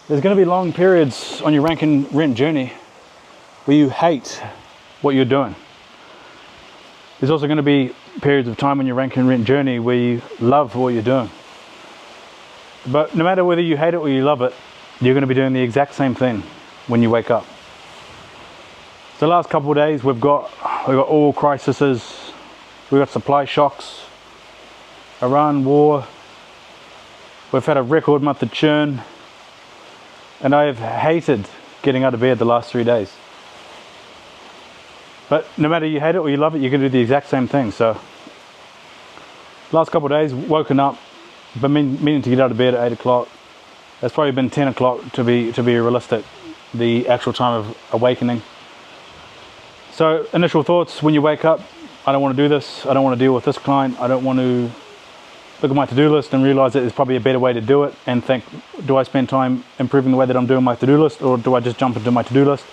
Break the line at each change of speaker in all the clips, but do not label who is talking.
There's going to be long periods on your rank and rent journey where you hate what you're doing. There's also going to be periods of time on your rank and rent journey where you love what you're doing. But no matter whether you hate it or you love it, you're going to be doing the exact same thing when you wake up. So the last couple of days we've got oil crises, we've got supply shocks, Iran war, we've had a record month of churn, and I have hated getting out of bed the last 3 days. But no matter you hate it or you love it, you're going to do the exact same thing. So last couple of days, woken up, been meaning to get out of bed at 8 o'clock. It's probably been 10 o'clock to be realistic, the actual time of awakening. So initial thoughts when you wake up: I don't want to do this, I don't want to deal with this client, I don't want to look at my to-do list and realize that there's probably a better way to do it and think, do I spend time improving the way that I'm doing my to-do list, or do I just jump into my to-do list?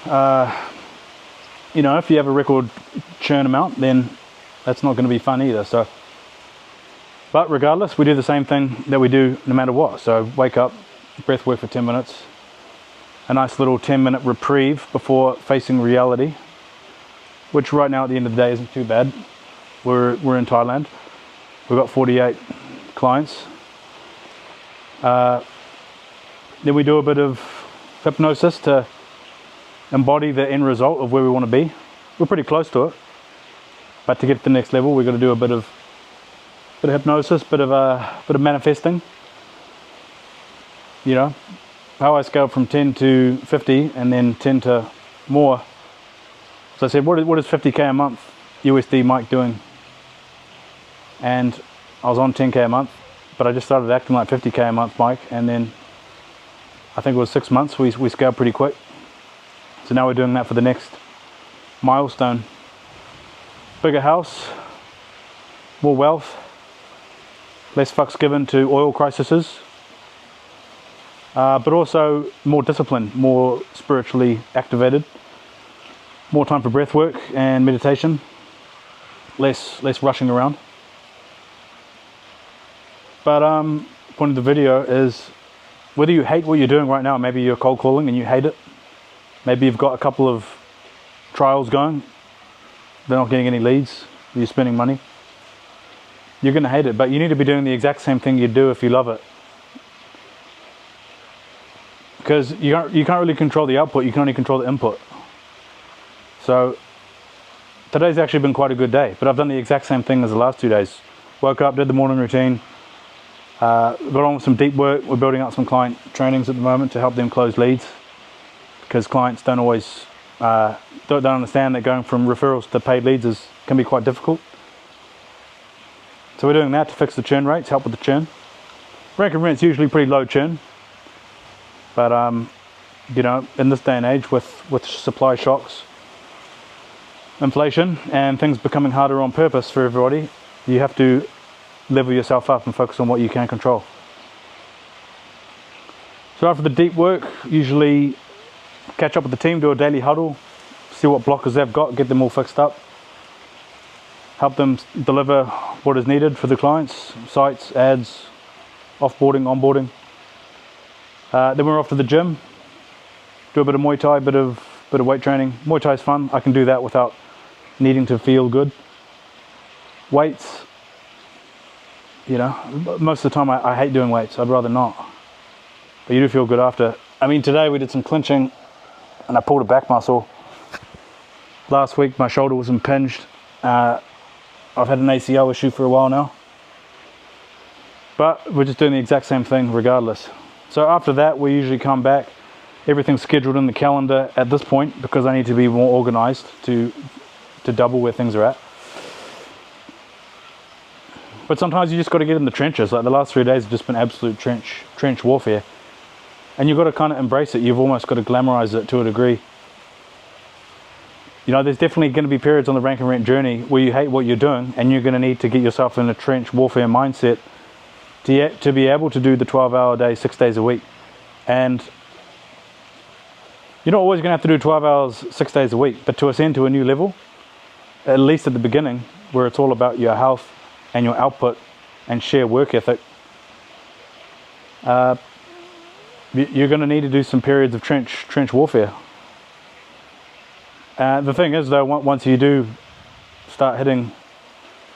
You know, if you have a record churn amount, then that's not going to be fun either. So, but regardless, we do the same thing that we do no matter what. So wake up, breath work for 10 minutes, a nice little 10-minute reprieve before facing reality, which right now at the end of the day isn't too bad. We're in Thailand. We've got 48 clients. Then we do a bit of hypnosis to embody the end result of where we want to be. We're pretty close to it, but to get to the next level, we've got to do a bit of hypnosis, bit of manifesting. You know, how I scaled from 10 to 50 and then 10 to more. So I said, what is 50k a month USD Mike doing? And I was on 10k a month, but I just started acting like 50k a month Mike, and then I think it was 6 months we scaled pretty quick. So now we're doing that for the next milestone. Bigger house, more wealth, less fucks given to oil crises, but also more discipline, more spiritually activated, more time for breath work and meditation, less rushing around. But point of the video is, whether you hate what you're doing right now, maybe you're cold calling and you hate it, maybe you've got a couple of trials going, they're not getting any leads, you're spending money, you're going to hate it. But you need to be doing the exact same thing you do if you love it, because you can't really control the output, you can only control the input. So today's actually been quite a good day, but I've done the exact same thing as the last 2 days. Woke up, did the morning routine, got on with some deep work. We're building out some client trainings at the moment to help them close leads, because clients don't always don't understand that going from referrals to paid leads can be quite difficult. So we're doing that to fix the churn rates, help with the churn. Rank and rent's usually pretty low churn, but you know, in this day and age with supply shocks, inflation, and things becoming harder on purpose for everybody, you have to level yourself up and focus on what you can control. So after the deep work, usually catch up with the team, do a daily huddle, see what blockers they've got, get them all fixed up, help them deliver what is needed for the clients, sites, ads, offboarding, onboarding. Then we're off to the gym, do a bit of Muay Thai, bit of weight training. Muay Thai is fun. I can do that without needing to feel good. Weights, you know, most of the time I hate doing weights. I'd rather not, but you do feel good after. I mean, today we did some clinching and I pulled a back muscle. Last week my shoulder was impinged. I've had an ACL issue for a while now, but we're just doing the exact same thing regardless. So after that, we usually come back. Everything's scheduled in the calendar at this point, because I need to be more organized to double where things are at. But sometimes you just got to get in the trenches. Like the last 3 days have just been absolute trench warfare, and you've got to kind of embrace it. You've almost got to glamorize it to a degree. You know, there's definitely going to be periods on the rank and rent journey where you hate what you're doing, and you're going to need to get yourself in a trench warfare mindset to be able to do the 12-hour day, 6 days a week. And you're not always going to have to do 12 hours, 6 days a week, but to ascend to a new level, at least at the beginning, where it's all about your health and your output and share work ethic, you're going to need to do some periods of trench warfare. The thing is though, once you do start hitting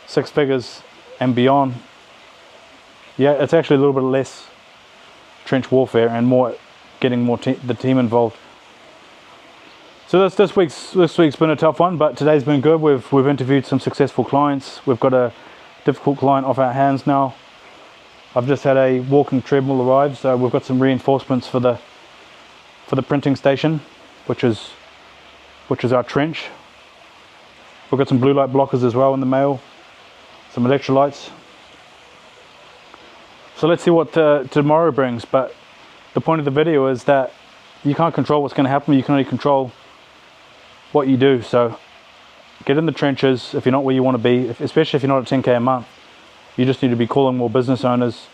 6 figures and beyond, yeah, it's actually a little bit less trench warfare and more getting the team involved. So this week's been a tough one, but today's been good. We've interviewed some successful clients. We've got a difficult client off our hands now. I've just had a walking treadmill arrive, so we've got some reinforcements for the printing station, which is our trench. We've got some blue light blockers as well in the mail, some electrolytes. So let's see what tomorrow brings. But the point of the video is that you can't control what's going to happen. You can only control what you do. So get in the trenches if you're not where you want to be, especially if you're not at 10k a month. You just need to be calling more business owners.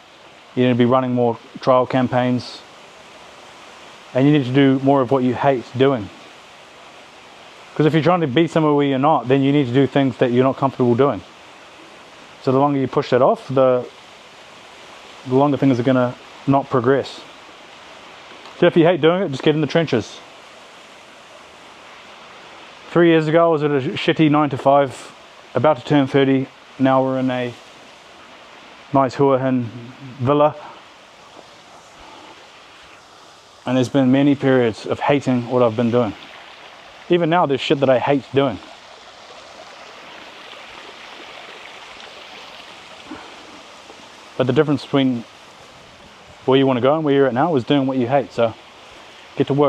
You need to be running more trial campaigns, and you need to do more of what you hate doing. Because if you're trying to be somewhere where you're not, then you need to do things that you're not comfortable doing. So the longer you push that off, the longer things are going to not progress. So if you hate doing it, just get in the trenches. 3 years ago I was at a shitty 9 to 5, about to turn 30. Now we're in a nice Hua Hin villa. And there's been many periods of hating what I've been doing. Even now there's shit that I hate doing. But the difference between where you want to go and where you're at now is doing what you hate. So get to work.